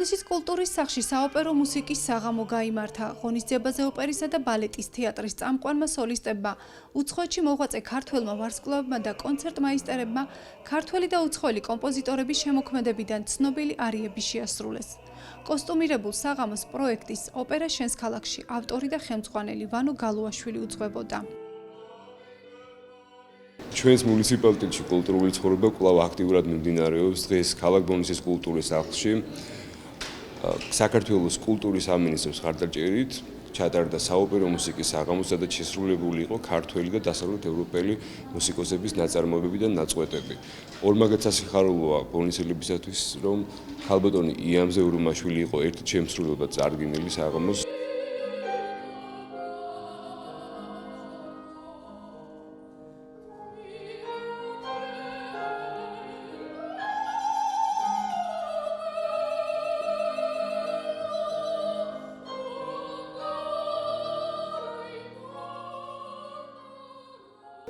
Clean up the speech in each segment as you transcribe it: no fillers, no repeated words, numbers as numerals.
ბოლნისის კულტურის სახლში საოპერო მუსიკის საღამო გაიმართა. ღონისძიებაზე ოპერისა და ბალეტის თეატრის წამყვანმა სოლისტებმა, უცხოეთში მოღვაწე ქართველმა ვარსკვლავებმა და კონცერტმაისტერებმა ქართველი და უცხოელი კომპოზიტორების შემოქმედებიდან ცნობილი არიები შეასრულეს. კოსტუმირებულ საღამოს პროექტის ოპერა შენს ქალაქში ავტორი და ხელმძღვანელი ვანო გალუაშვილი უძღვებოდა. ჩვენს მუნიციპალიტეტში კულტურული ცხოვრება კვლავ აქტიურად მიმდინარეობს. დღეს ქალაქ ბოლნისის კულტურის სახლში საქართველოს კულტურის სამინისტროს ხარდაჭერით ჩატარდა საოპერო მუსიკის საღამო, სადაც შესრულებული იყო ქართველი და დასავლეთ ევროპელი მუსიკოსების ნაწარმოებები და ნაწყვეტები. ორმაგად სასიხარულოა ბოლნისელებისათვის, რომ ქალბატონი იამზე ურუმაშვილი იყო ერთ შემსრულებლად წარდგენილი საღამოს.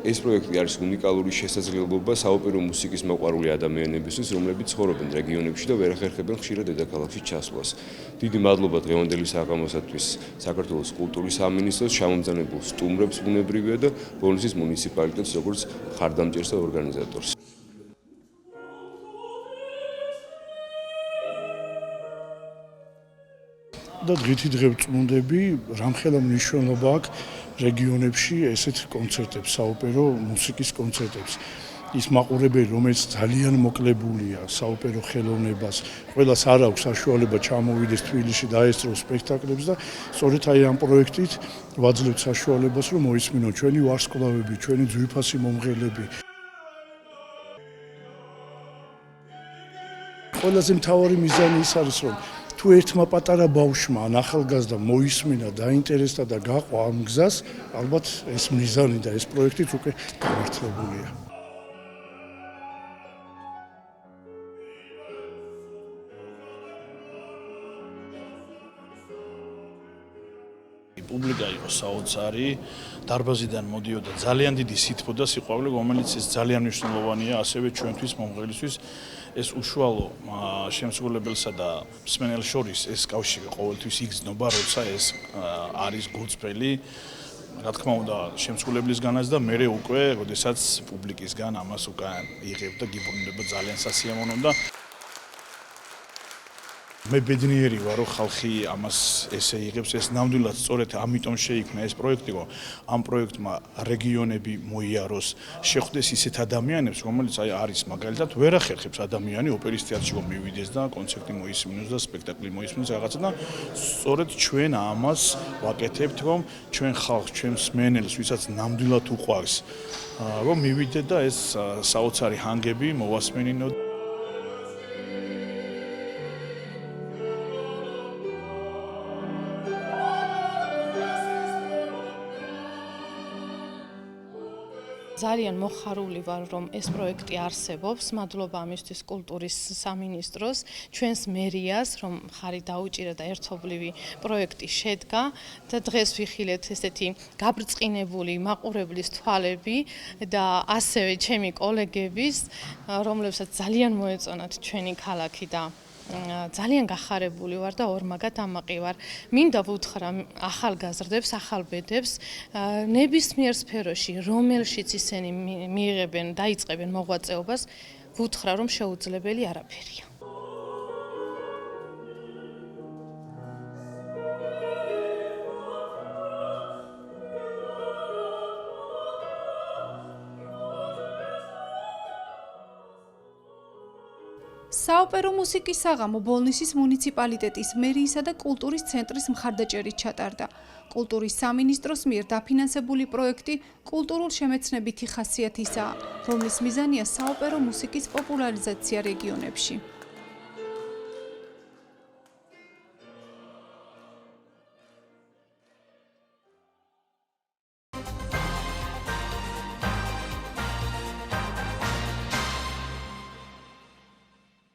ეს პროექტი არის უნიკალური შესაძლებლობა საოპერო მუსიკის მოყვარული ადამიანებისთვის, რომლებიც ცხოვრობენ რეგიონებში და ვერ ახერხებენ ხშირად დედაქალაქში ჩასვლას. დიდი მადლობა დღევანდელი საღამოსათვის საქართველოს კულტურის სამინისტროს, შემომძანებულ სტუმრებს ბუნებრივია და ბოლნისის მუნიციპალიტეტს, როგორც ხარდამჭერს და ორგანიზატორს. და დღითი დღე ვწმუნდები, რამხელა მნიშვნელობა აქვს რეგიონებში ესეთ კონცერტებს, საოპერო მუსიკის კონცერტებს. ის მაყურებელი, რომელიც ძალიან მოკლებულია საოპერო ხელოვნებას, ყველას არ აქვს საშუალება ჩამოვიდეს თბილისში და დაესწროს სპექტაკლებს და სწორედ აი ამ პროექტით ვაძლევთ საშუალებას, რომ მოისმინონ ჩვენი ვარსკვლავები, ჩვენი ძვირფასი მომღერლები. ყველაზე მთავარი მიზანი ის არის, რომ თუ ერთმა პატარა ბავშვმა ან ახალგაზრდა მოისმინა, დაინტერესდა და გაყვა ამ გზას, ალბათ ეს მიზანი და ეს პროექტიც უკვე გამართლებულია. პუბლიკა იყო საოცარი, დარბაზიდან მოდიოდა ძალიან დიდი სითბო და სიყვარული, რომელიც ეს ძალიან მნიშვნელოვანია ასევე ჩვენთვის მომღერლისთვის. ეს უშუალო შემსრულებელსა და მსმენელს შორის ეს კავშირი ყოველთვის იგრძნობა, როცა ეს არის გულწრფელი, რა თქმა უნდა, შემსრულებლისგანაც და მერე უკვე, როდესაც პუბლიკისგან ამას უკან იღებ და გიბრუნდება ძალიან სასიამოვნო და მე ბედნიერი ვარ, რომ ხალხი ამას ესე იღებს, ეს ნამდვილად სწორედ ამიტომ შეიქმნა ეს პროექტი, რომ ამ პროექტმა რეგიონები მოიაროს, შეხვდეს ისეთ ადამიანებს, რომელიც არის მაგალითად ვერ ახერხებს ადამიანი ოპერის თეატრში რომ მივიდეს და კონცერტი მოისმინოს და სპექტაკლი მოისმინოს რაღაცა და სწორედ ჩვენ ამას ვაკეთებთ, რომ ჩვენ ხალხს, ჩვენ მსმენელს, ვისაც ნამდვილად უყვარს, რომ მივიდეთ და ეს საოცარი ჰანგები მოვასმენინოთ. ძალიან მოხარული ვარ, რომ ეს პროექტი არსებობს. მადლობა ამისთვის კულტურის სამინისტროს, ჩვენს მერიას, რომ ხარი დაუჭირა და ერთობლივი პროექტი შედგა და დღეს ვიხილეთ ესეთი გაბრწყინებული მაყურებლის თვალები და ასევე ჩემი კოლეგების, რომლებსაც ძალიან მოეწონათ ჩვენი ქალაქი და ძალიან გახარებული ვარ და ორმაგად ამაყი ვარ. მინდა ვუთხრა ახალგაზრდებს, ახალბედებს, ნებისმიერ სფეროში, რომელშიც ისინი მიიღებენ, დაიწყებენ მოღვაწეობას, ვუთხრა, რომ შეუძლებელი არაფერია. საოპერო მუსიკის საღამო ბოლნისის მუნიციპალიტეტის მერიისა და კულტურის ცენტრის მხარდაჭერით ჩატარდა. კულტურის სამინისტროს მიერ დაფინანსებული პროექტი კულტურულ-შემეცნებითი ხასიათისაა, რომლის მიზანია საოპერო მუსიკის პოპულარიზაცია რეგიონებში.